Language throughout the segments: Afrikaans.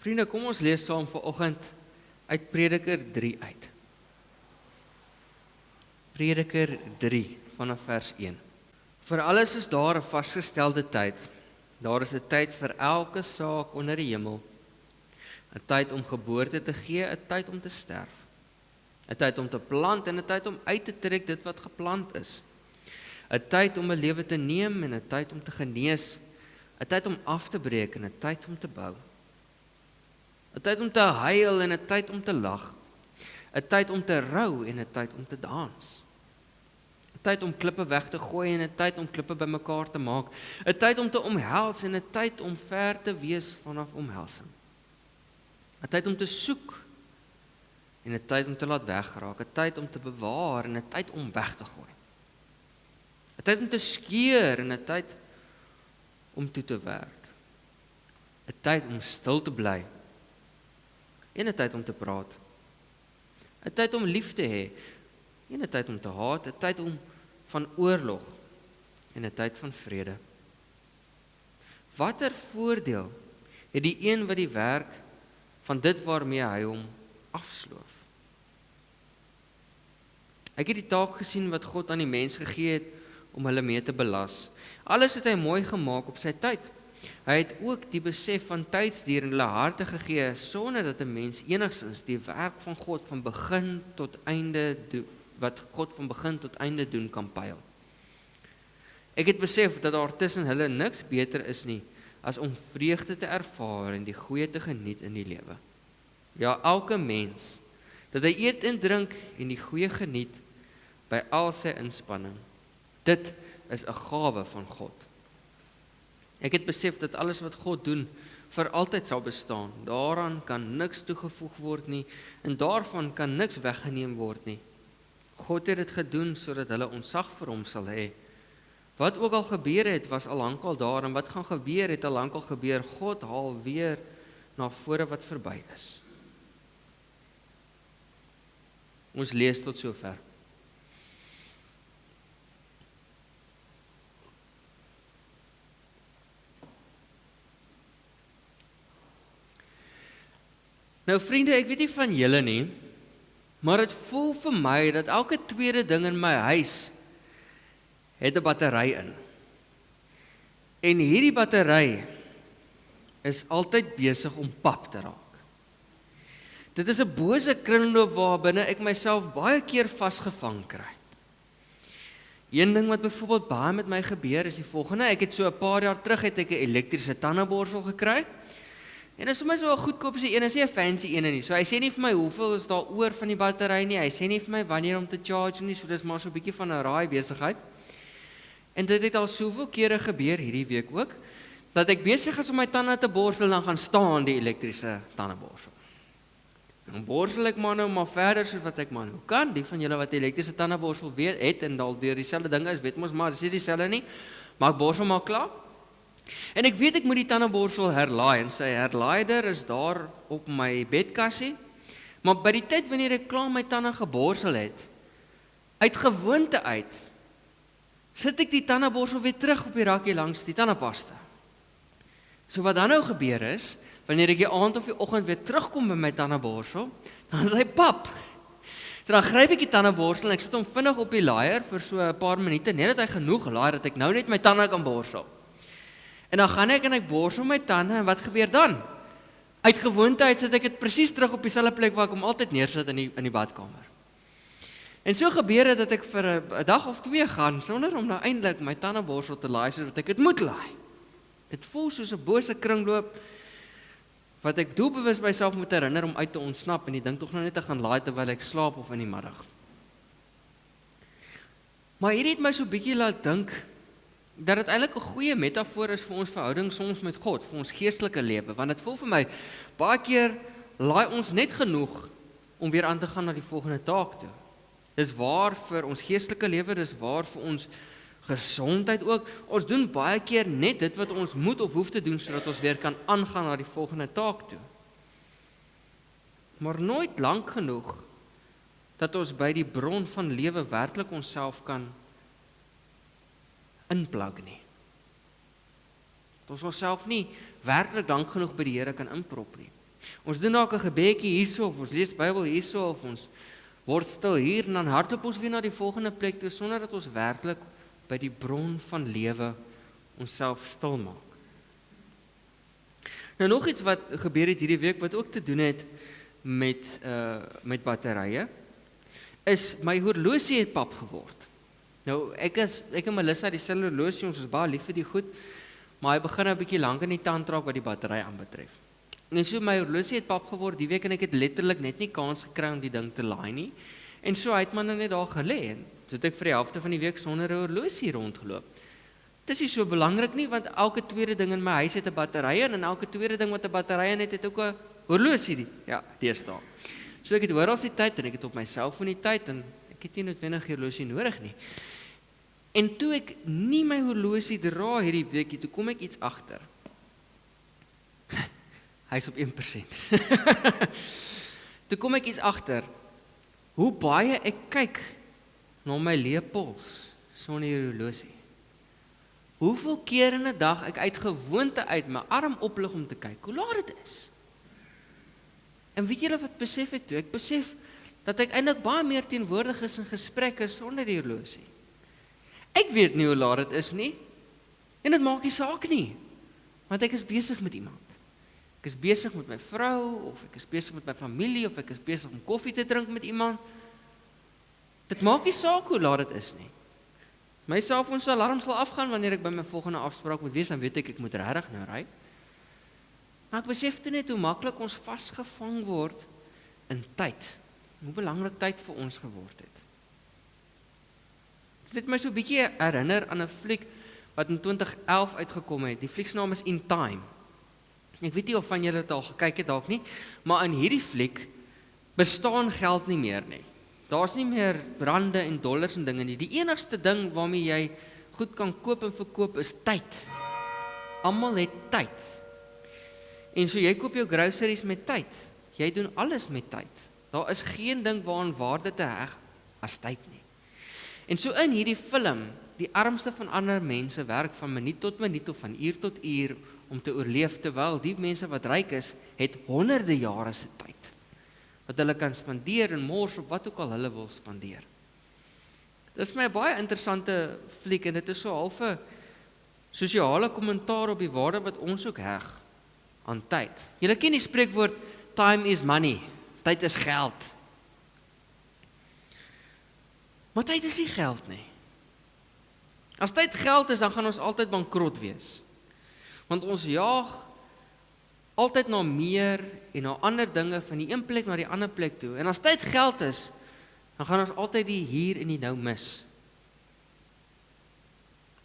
Vriende, kom ons lees saam vanoggend uit Prediker 3 uit. Prediker 3 vanaf vers 1. Vir alles is daar 'n vasgestelde tyd. Daar is 'n tyd vir elke saak onder die hemel. 'n Tyd om geboorte te gee, 'n tyd om te sterf. 'n Tyd om te plant en 'n tyd om uit te trek dit wat geplant is. 'n Tyd om 'n lewe te neem en 'n tyd om te genees. 'n Tyd om af te breek en 'n tyd om te bou. 'n Tyd om te huil en 'n tyd om te lag. 'n Tyd om te rou en 'n tyd om te dans. 'n Tyd om klippe weg te gooi en 'n tyd om klippe bymekaar te maak. 'n Tyd om te omhels en 'n tyd om ver te wees vanaf omhelsing. 'n Tyd om te soek en 'n tyd om te laat wegraak. 'n Tyd om te bewaar en 'n tyd om weg te gooi. 'n Tyd om te skeur en 'n tyd om toe te werk. 'n Tyd om stil te bly en 'n tyd om te praat. 'n Tyd om lief te hê en 'n tyd om te haat. 'n Tyd om van oorlog en 'n tyd van vrede. Watter voordeel het die een wat die werk van dit waarmee hy hom afsloof? Ek het die taak gesien wat God aan die mens gegee het om hulle mee te belas. Alles het hy mooi gemaak op sy tyd. Hy het ook die besef van tydsduur in hulle harte gegee, sonder dat 'n mens enigstens die werk van God van begin tot einde doen, wat God van begin tot einde doen kan pyl. Ek het besef dat daar tussen hulle niks beter is nie, as om vreugde te ervaar en die goeie te geniet in die lewe. Ja, elke mens, dat hy eet en drink en die goeie geniet by al sy inspanning. Dit is 'n gawe van God. Ek het besef dat alles wat God doen, vir altyd sal bestaan. Daaraan kan niks toegevoeg word nie, en daarvan kan niks weggeneem word nie. God het dit gedoen, sodat hulle ontzag vir hom sal hê. Wat ook al gebeur het, was al lankal daar, en wat gaan gebeur, het al lankal gebeur. God haal weer na vore wat verby is. Ons lees tot sover. Nou vriende, ek weet nie van julle nie, maar het voel vir my dat elke tweede ding in my huis het 'n battery in. En hierdie battery is altyd besig om pap te raak. Dit is 'n bose kringloop waarbinne ek myself baie keer vasgevang kry. Een ding wat byvoorbeeld baie met my gebeur is die volgende. Ek het so 'n paar jaar terug het ek 'n elektriese tandeborsel gekry. En dit is vir my so 'n goedkoopse een, is nie 'n fancy een nie. So hy sê nie vir my hoeveel is daar oor van die battery nie. Hy sê nie vir my wanneer om te charge nie. So dis maar so 'n bietjie van 'n raai besigheid. En dit het al soveel kere gebeur hierdie week ook, dat ek besig is om my tande te borsel en dan gaan staan die elektriese tandeborsel. Dan borsel ek maar nou maar verder soos wat ek maar nou kan. Die van julle wat die elektriese tandeborsel weet het en al deur dieselfde dinge is, weet mos maar, dis nie dieselfde nie. Maar ek borsel maar klaar. En ek weet ek moet die tandeborsel herlaai en sy herlaider is daar op my bedkassie. Maar by die tyd wanneer ek klaar my tande geborsel het, uit gewoonte uit, sit ek die tandeborsel weer terug op die rakkie langs die tandepasta. So wat dan nou gebeur is, wanneer ek die aand of die oggend weer terugkom by my tandeborsel, dan is hy pap. So dan gryp ek die tandeborsel en ek sit hom vinnig op die laaier vir so 'n paar minute, net dat hy genoeg laai dat ek nou net my tande kan borsel. En dan gaan ek en ek borsel my tande en wat gebeur dan? Uit gewoonte uit sit ek dit presies terug op dieselfde plek waar ek hom altyd neersit in die badkamer. En so gebeur dit dat ek vir 'n dag of 2 gaan sonder om nou eintlik my tandeborsel te laai sodat ek dit moet laai. Dit voel soos 'n bose kringloop wat ek doelbewus myself moet herinner om uit te ontsnap en die ding tog nou net te gaan laai terwyl ek slaap of in die middag. Maar hierdie het my so 'n bietjie laat dink dat dit eintlik 'n goeie metafoor is vir ons verhouding soms met God, vir ons geestelike lewe, want dit voel vir my baie keer laai ons net genoeg om weer aan te gaan na die volgende taak toe. Dis waar vir ons geestelike lewe, dis waar vir ons gesondheid ook. Ons doen baie keer net dit wat ons moet of hoef te doen, sodat ons weer kan aangaan na die volgende taak toe. Maar nooit lank genoeg, dat ons by die bron van lewe werklik onsself kan inplug nie. Dat ons onsself nie werklik lank genoeg by die Here kan inprop nie. Ons doen dalk 'n gebedjie hierso of ons lees Bybel hierso of ons word stil hier en dan hardloop ons weer na die volgende plek toe sonder dat ons werklik by die bron van lewe onsself stil maak. Nou nog iets wat gebeur het hierdie week wat ook te doen het met batterye, is my horlosie het pap geword. Nou ek en Melissa dieselfde horlosie, ons is baie lief vir die goed, maar hy begin 'n bietjie lank in die tand raak wat die battery aanbetref. En so my horlosie het pap geword die week en ek het letterlik net nie kans gekry om die ding te laai nie. En so het man net daar gelê en so het ek vir die helfte van die week sonder 'n horlosie rondgeloop. Dis nie so belangrik nie want elke tweede ding in my huis het 'n battery en elke tweede ding wat 'n battery het ook 'n horlosie. Ja, deesdae. So ek het oral die tyd en ek het op my selfoon die tyd en ek het nie noodwendig 'n horlosie nodig nie. En toe ek nie my horlosie dra hierdie weekie, toe kom ek iets agter. Hy's op 1%. Toe kom ek iets agter. Hoe baie ek kyk na my leepols sonder die horlosie. Hoeveel keer in 'n dag ek uit gewoonte uit my arm oplig om te kyk hoe laat dit is. En weet julle wat besef ek toe? Ek besef dat ek eintlik baie meer teenwoordig is in gesprekke sonder die horlosie. Ek weet nie hoe laat dit is nie. En dit maak nie saak nie. Want ek is besig met iemand. Ek is besig met my vrou of ek is besig met my familie of ek is besig om koffie te drink met iemand. Dit maak nie saak hoe laat dit is nie. My selfoon se alarm sal afgaan wanneer ek by my volgende afspraak moet wees, dan weet ek moet regtig nou ry. Maar ek besef toe net hoe maklik ons vasgevang word in tyd. Hoe belangrik tyd vir ons geword het. Dit het my so 'n bietjie herinner aan 'n fliek wat in 2011 uitgekom het. Die fliek se naam is In Time. Ek weet nie of van julle dit al gekyk het dalk nie, maar in hierdie fliek bestaan geld nie meer nie. Daar's nie meer rande en dollars en dinge nie. Die enigste ding waarmee jy goed kan koop en verkoop is tyd. Almal het tyd. En so jy koop jou groceries met tyd. Jy doen alles met tyd. Daar is geen ding waaraan waarde te heg as tyd nie. En so in hierdie film, die armste van ander mense werk van minuut tot minuut of van uur tot uur om te oorleef, terwyl die mense wat ryk is, het honderde jare se tyd wat hulle kan spandeer en mors op wat ook al hulle wil spandeer. Dit is my 'n baie interessante fliek en dit is so half 'n sosiale kommentaar op die waarde wat ons ook heg aan tyd. Julle ken die spreekwoord time is money. Tyd is geld. Maar tyd is nie geld nie. As tyd geld is, dan gaan ons altyd bankrot wees. Want ons jaag altyd na meer en na ander dinge van die een plek na die ander plek toe. En as tyd geld is, dan gaan ons altyd die hier en die nou mis.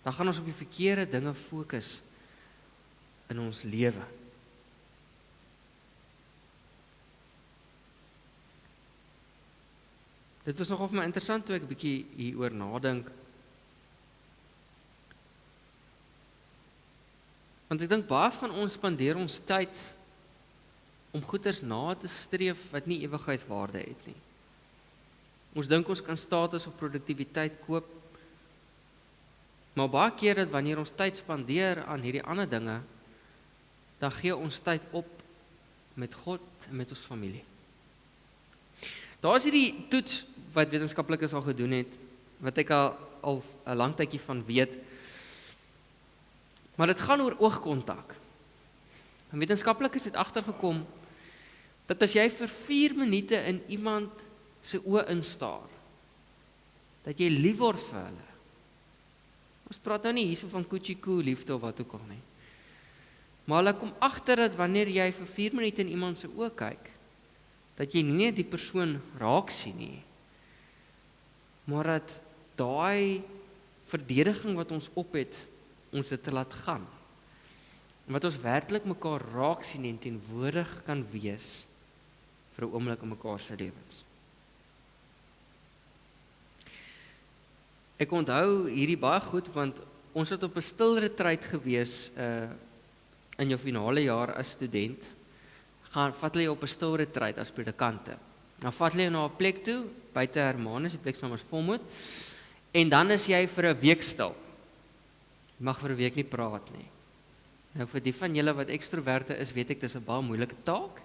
Dan gaan ons op die verkeerde dinge fokus in ons lewe. Dit was nogal vir my interessant toe ek 'n bietjie hieroor nadink. Want ek dink baie van ons spandeer ons tyd om goeders na te streef wat nie ewigheidswaarde het nie. Ons dink ons kan status of produktiwiteit koop, maar baie keer dat wanneer ons tyd spandeer aan hierdie ander dinge, dan gee ons tyd op met God en met ons familie. Daar is hierdie toets wat wetenskaplikes al gedoen het, wat ek al 'n lang tydjie van weet. Maar dit gaan oor oogkontak. En wetenskaplikes het agtergekom dat as jy vir 4 minute in iemand se oë instaar, dat jy lief word vir hulle. Ons praat nou nie hierso van koetjie-koe liefde of wat ook al nie. Maar hulle kom agter dat wanneer jy vir 4 minute in iemand se oë kyk, dat jy nie net die persoon raak sien nie, maar dat daai verdediging wat ons op het, ons dit te laat gaan. En wat ons werklik mekaar raak sien en teenwoordig kan wees vir 'n oomblik in mekaar se lewens. Ek onthou hierdie baie goed, want ons het op 'n stil retreat gewees in jou finale jaar as student. Vat hulle op 'n stil retreat as predikante. Dan vat hulle na 'n plek toe, buite Hermanus, die plek se naam is Volmoed, en dan is jy vir 'n week stil. Jy mag vir 'n week nie praat nie. Nou vir die van julle wat ekstroverte is, weet ek dis 'n baie moeilike taak.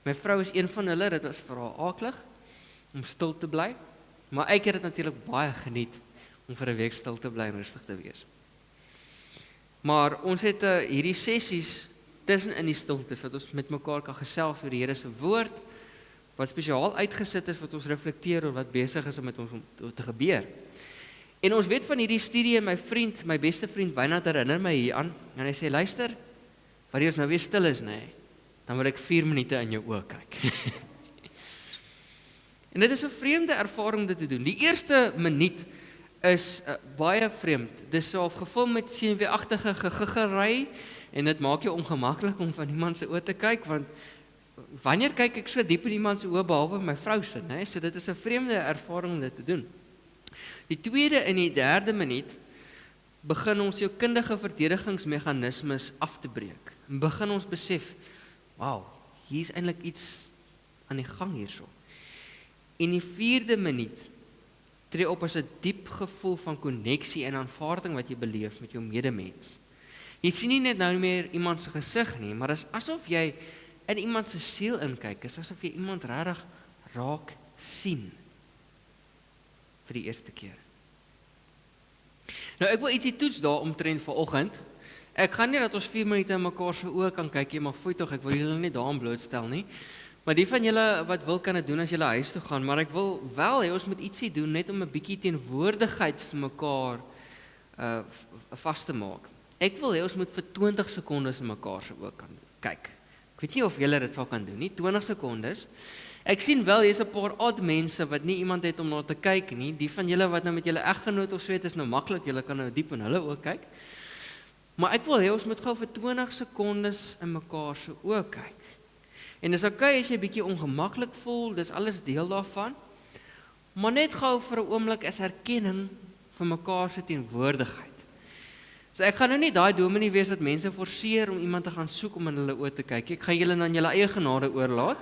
My vrou is een van hulle, dit was vir haar aaklig om stil te bly, maar ek het dit natuurlik baie geniet om vir 'n week stil te bly en rustig te wees. Maar ons het hierdie sessies tussen in die stiltes wat ons met mekaar kan gesels oor die Here se woord, wat spesiaal uitgesit is wat ons reflekteer oor wat besig is om met ons te gebeur. En ons weet van hierdie studie en my beste vriend Wynand herinner my hieraan en hy sê luister, wanneer ons nou weer stil is, dan wil ek 4 minute in jou oë kyk. En dit is 'n vreemde ervaring om dit te doen. Die eerste minuut is baie vreemd. Dis so gevul met senuweeagtige gegiggery en dit maak jou ongemaklik om van iemand se oë te kyk, want wanneer kyk ek so diep in iemand se oë behalwe my vrou se, So dit is 'n vreemde ervaring om dit te doen. Die tweede en die derde minuut begin ons jou kundige verdedigingsmeganismes af te breek. En begin ons besef, wow, hier is eintlik iets aan die gang hierso. En die vierde minuut tree op as 'n diep gevoel van koneksie en aanvaarding wat jy beleef met jou medemens. Jy sien nie net nou meer iemand se gesig nie, maar dit is asof jy in iemand se siel inkyk, is asof jy iemand regtig raak sien vir die eerste keer. Nou ek wil ietsie toets daar omtrent vanoggend. Ek gaan nie dat ons 4 minute in mekaar se oë kan kyk nie, maar foei tog, ek wil julle nie daaraan blootstel nie. Maar die van julle wat wil kan dit doen as julle huis toe gaan, maar ek wil wel hê ons moet ietsie doen net om 'n bietjie teenwoordigheid vir mekaar vas te maak. Ek wil hê ons moet vir 20 sekondes in mekaar se oë kan kyk. Ek weet nie of julle dit sal kan doen nie, 20 sekondes. Ek sien wel hier's 'n paar oud mense wat nie iemand het om na te kyk nie. Die van julle wat nou met julle eggenoot of so het, is nou maklik, julle kan nou diep in hulle oë kyk. Maar ek wil hê ons moet gou vir 20 sekondes in mekaar se oë kyk. En dis okay as jy bietjie ongemaklik voel, dis alles deel daarvan. Maar net gou vir 'n oomblik as erkenning vir mekaar se teenwoordigheid. So ek gaan nou nie daai dominee wees wat mense forceer om iemand te gaan soek om in hulle oë te kyk. Ek gaan julle aan julle eie genade oorlaat.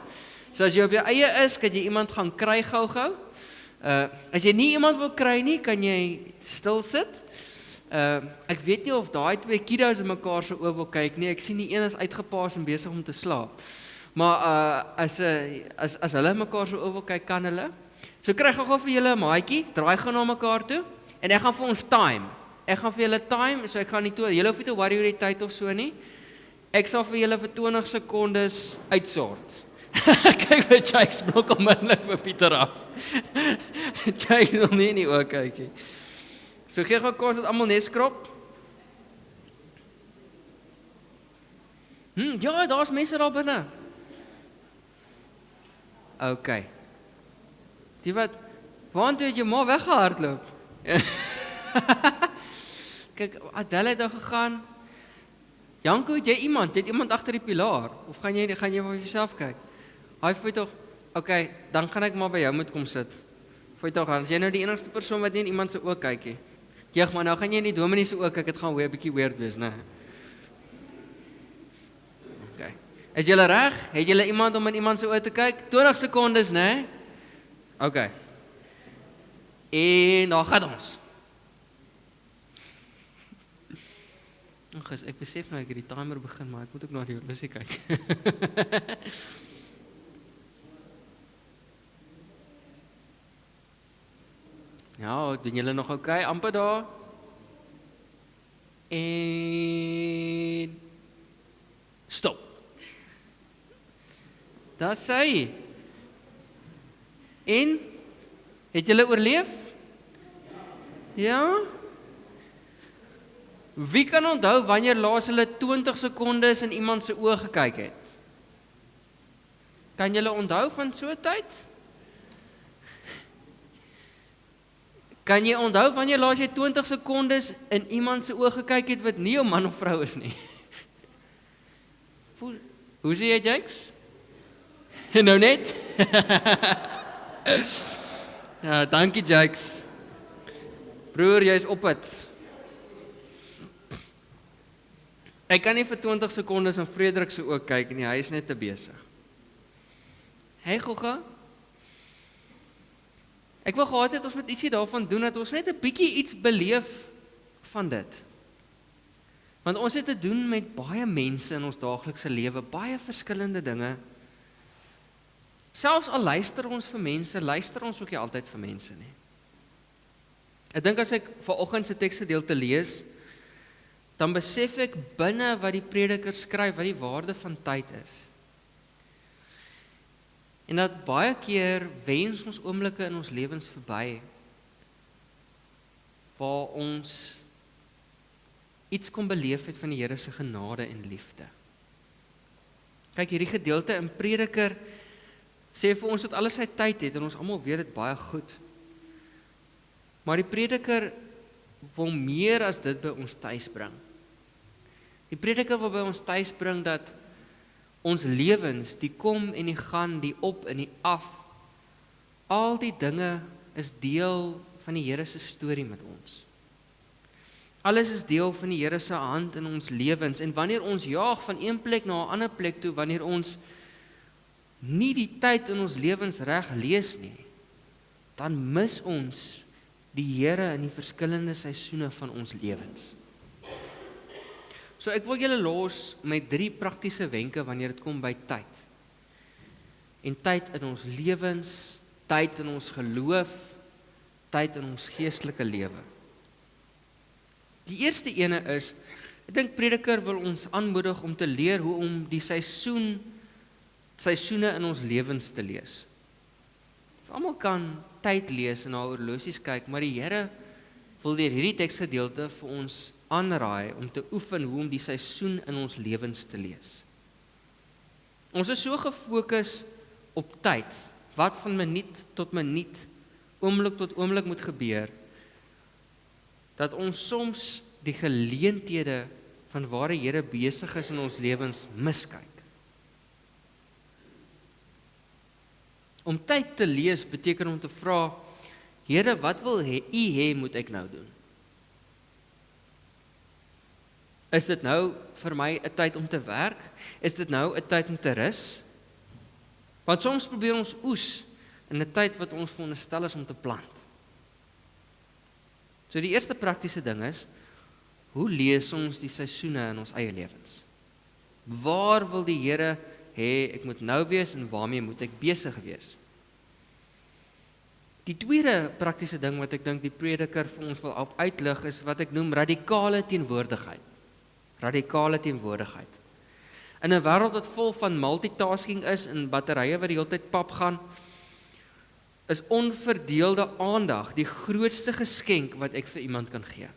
So as jy op jou eie is, kan jy iemand gaan kry gou-gou. As jy nie iemand wil kry nie, kan jy stil sit. Ek weet nie of daai twee kiddos in mekaar se oë wil kyk nie. Ek sien die een is uitgepaas en besig om te slaap. Maar as hulle mekaar se oë wil kyk, kan hulle. So kry gou vir julle 'n maatjie, draai gou na mekaar toe en ek gaan vir ons time. Ek gaan vir julle time, so ek gaan nie toe, julle hoef nie te worry oor die tyd of so nie. Ek sal vir julle vir 20 sekondes uitsort. Kyk wat Jakes blok onmiddellik vir Pieter af. Jakes wil nie in die oë kyk nie. So gee gou kos dat almal net skrap. Ja, daar's mense daar binne. Okay. Die wat, waartoe het jy maar weggehardloop? Kyk, Adele het daar gegaan. Janko, het jy iemand agter die pilaar? Of gaan jy vir jouself kyk? Hy voel tog, okay, dan gaan ek maar by jou moet kom sit. Voel tog, as jy nou die enigste persoon wat nie in iemand se oë kyk nie. Jeug, maar nou gaan jy nie dominee se oë kyk, dit gaan weer 'n bietjie weird wees, né? Okay. Is julle reg? Het julle iemand om in iemand se oë te kyk? 20 sekondes, né? Okay. En daar gaan ons. Ek besef nou ek het die timer begin, maar ek moet ook na die horlosie kyk. Ja, doen julle nog okay? Amper daar. En stop. Daar sê. En het julle oorleef? Ja? Wie kan onthou wanneer laas hulle 20 sekondes in iemand se oë gekyk het? Kan julle onthou van so 'n tyd? Kan jy onthou wanneer laas jy 20 sekondes in iemand se oë gekyk het wat nie jou man of vrou is nie? Hoe sê jy, Jakes? Nou net? Ja, dankie Jakes. Broer, jy is op dit. Ek kan nie vir 20 sekondes in Frederik se oë kyk nie, hy is net te besig. Hey Gogga. Ek wil gehad het ons moet ietsie daarvan doen, dat ons net 'n bietjie iets beleef van dit. Want ons het te doen met baie mense in ons daaglikse lewe, baie verskillende dinge. Selfs al luister ons vir mense, luister ons ook nie altyd vir mense nie. Ek dink as ek vanoggend se teksgedeelte lees, dan besef ek binne wat die prediker skryf, wat die waarde van tyd is. En dat baie keer wens ons oomblikke in ons lewens verby, waar ons iets kon beleef het van die Here se genade en liefde. Kyk, hierdie gedeelte in Prediker sê vir ons dat alles sy tyd het, en ons almal weet dit baie goed. Maar die Prediker wil meer as dit by ons tuis bring. Die Prediker wil by ons tuis bring dat ons lewens, die kom en die gaan, die op en die af, al die dinge is deel van die Here se storie met ons. Alles is deel van die Here se hand in ons lewens, en wanneer ons jaag van een plek na 'n ander plek toe, wanneer ons nie die tyd in ons lewens reg lees nie, dan mis ons die Here in die verskillende seisoene van ons lewens. So ek wil julle los met 3 praktiese wenke wanneer dit kom by tyd. En tyd in ons lewens, tyd in ons geloof, tyd in ons geestelike lewe. Die eerste ene is, ek dink Prediker wil ons aanmoedig om te leer hoe om die seisoene in ons lewens te lees. Ons almal kan tyd lees en na horlosies kyk, maar die Here wil deur hierdie teksgedeelte vir ons aanraai om te oefen hoe om die seisoen in ons lewens te lees. Ons is so gefokus op tyd, wat van minuut tot minuut, oomblik tot oomblik moet gebeur, dat ons soms die geleenthede van waar die Here besig is in ons lewens miskyk. Om tyd te lees beteken om te vra, Here, wat wil U hê moet ek nou doen? Is dit nou vir my 'n tyd om te werk? Is dit nou 'n tyd om te rus? Want soms probeer ons oes in 'n tyd wat ons veronderstel is om te plant. So die eerste praktiese ding is, hoe lees ons die seisoene in ons eie lewens? Waar wil die Here hê ek moet nou wees en waarmee moet ek besig wees? Die tweede praktiese ding wat ek dink die Prediker vir ons wil uitlig is wat ek noem radikale teenwoordigheid. Radikale teenwoordigheid. In 'n wêreld wat vol van multitasking is en batterye wat die hele tyd pap gaan, is onverdeelde aandag die grootste geskenk wat ek vir iemand kan gee.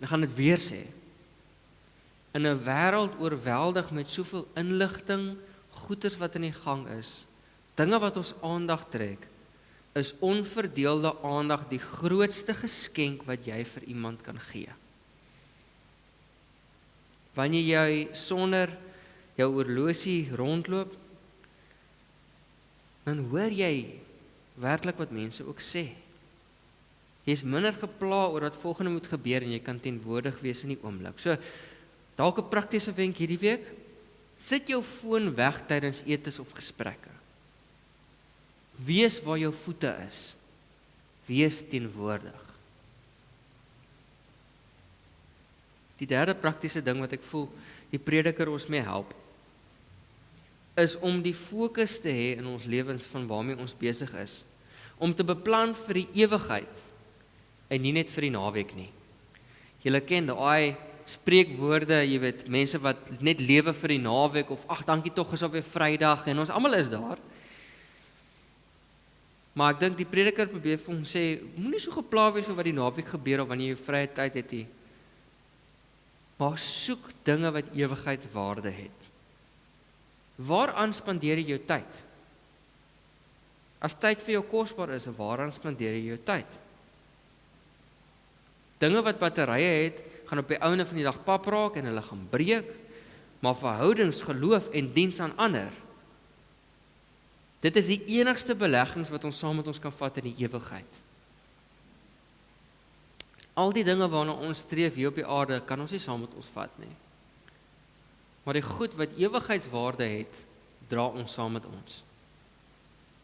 Ek gaan dit weer sê. In 'n wêreld oorweldig met soveel inligting, goeders wat in die gang is, dinge wat ons aandag trek, is onverdeelde aandag die grootste geskenk wat jy vir iemand kan gee. Wanneer jy sonder jou horlosie rondloop, dan hoor jy werklik wat mense ook sê. Jy is minder gepla oor wat volgende moet gebeur en jy kan teenwoordig wees in die oomblik. So, dalk 'n praktiese wenk hierdie week, sit jou foon weg tydens etes of gesprekke. Wees waar jou voete is. Wees teenwoordig. Die derde praktiese ding wat ek voel, die Prediker ons mee help, is om die fokus te hê in ons lewens van waarmee ons besig is. Om te beplan vir die ewigheid en nie net vir die naweek nie. Julle ken daai spreekwoorde, jy weet, mense wat net lewe vir die naweek of ag, dankie tog is alweer Vrydag en ons almal is daar. Maar ek dink die Prediker probeer vir ons sê, moenie so gepla wees oor wat die naweek gebeur of wanneer jy vrye tyd het nie. Maar soek dinge wat ewigheidswaarde het. Waaraan spandeer jy jou tyd? As tyd vir jou kosbaar is, waaraan spandeer jy jou tyd? Dinge wat batterye het, gaan op die einde van die dag pap raak en hulle gaan breek, maar verhoudings, geloof en diens aan ander, dit is die enigste beleggings wat ons saam met ons kan vat in die ewigheid. Al die dinge waarna ons streef hier op die aarde, kan ons nie saam met ons vat nie. Maar die goed wat ewigheidswaarde het, dra ons saam met ons.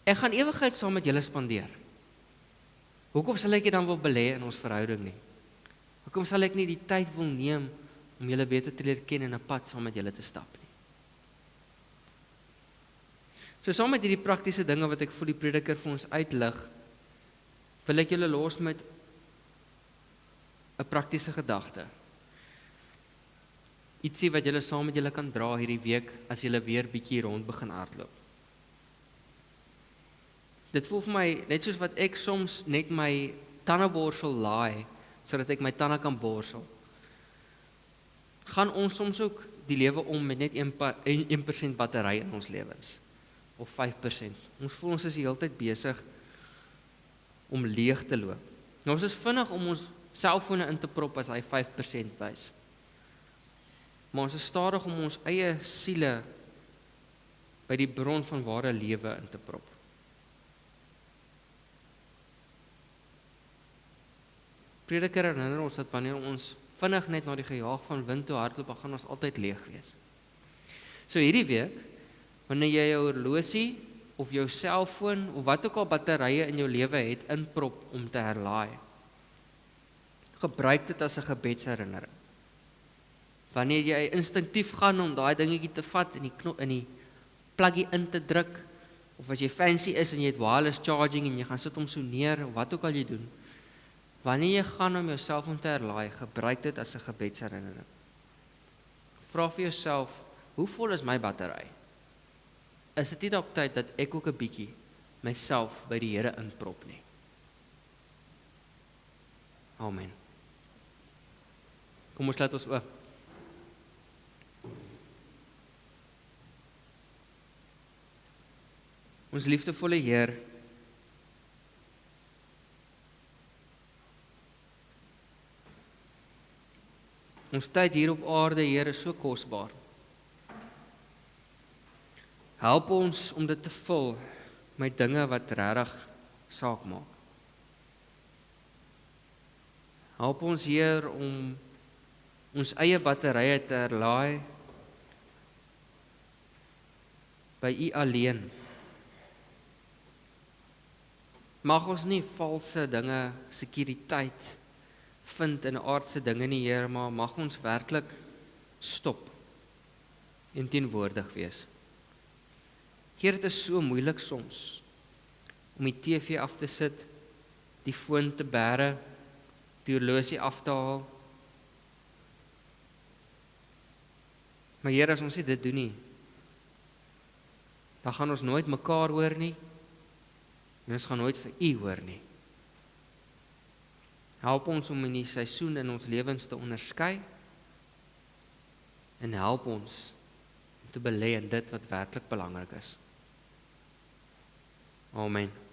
Ek gaan ewigheid saam met julle spandeer. Hoekom sal ek dit dan wil belê in ons verhouding nie? Hoekom sal ek nie die tyd wil neem om julle beter te leer ken en 'n pad saam met julle te stap nie? So saam met hierdie praktiese dinge wat ek vir die prediker vir ons uitlig, wil ek julle los met 'n praktiese gedagte. Ietsie wat julle saam met julle kan dra hierdie week as julle weer bietjie rond begin hardloop. Dit voel vir my net soos wat ek soms net my tandeborsel laai sodat ek my tande kan borsel. Gaan ons soms ook die lewe om met net 1% battery in ons lewens of 5%. Ons voel ons is die hele tyd besig om leeg te loop. Nou ons is vinnig om ons selfone in te prop as hy 5% wys. Maar ons is stadig om ons eie siele by die bron van ware lewe in te prop. Prediker herinner ons dat wanneer ons vinnig net na die gejaag van wind toe hardloop, dan gaan ons altyd leeg wees. So hierdie week, wanneer jy jou horlosie of jou selfoon of wat ook al batterye in jou lewe het inprop om te herlaai, gebruik dit as 'n gebedsherinnering. Wanneer jy instinktief gaan om daai dingetjie te vat en die pluggie in te druk, of as jy fancy is en jy het wireless charging en jy gaan sit om so neer of wat ook al jy doen, wanneer jy gaan om jou selfoon te herlaai, gebruik dit as 'n gebedsherinnering. Vra vir jouself, hoe vol is my battery? Is dit nie dalk tyd dat ek ook 'n bietjie myself by die Here inprop nie? Amen. Kom ons sluit ons oop. Ons liefdevolle Heer, ons tyd hier op aarde, Heer, is so kosbaar. Help ons om dit te vul met dinge wat regtig saak maak. Help ons, Heer, om ons eie batterye te herlaai by U alleen. Mag ons nie valse dinge, sekuriteit vind in aardse dinge nie, Heer, maar mag ons werklik stop en teenwoordig wees. Heer, dit is so moeilik soms om die TV af te sit, die foon te bære, die horlosie af te haal. Maar Heer, as ons nie dit doen nie, dan gaan ons nooit mekaar hoor nie, en ons gaan nooit vir U hoor nie. Help ons om in die seisoen in ons lewens te onderskei, en help ons om te belê in dit wat werklik belangrik is. Amen.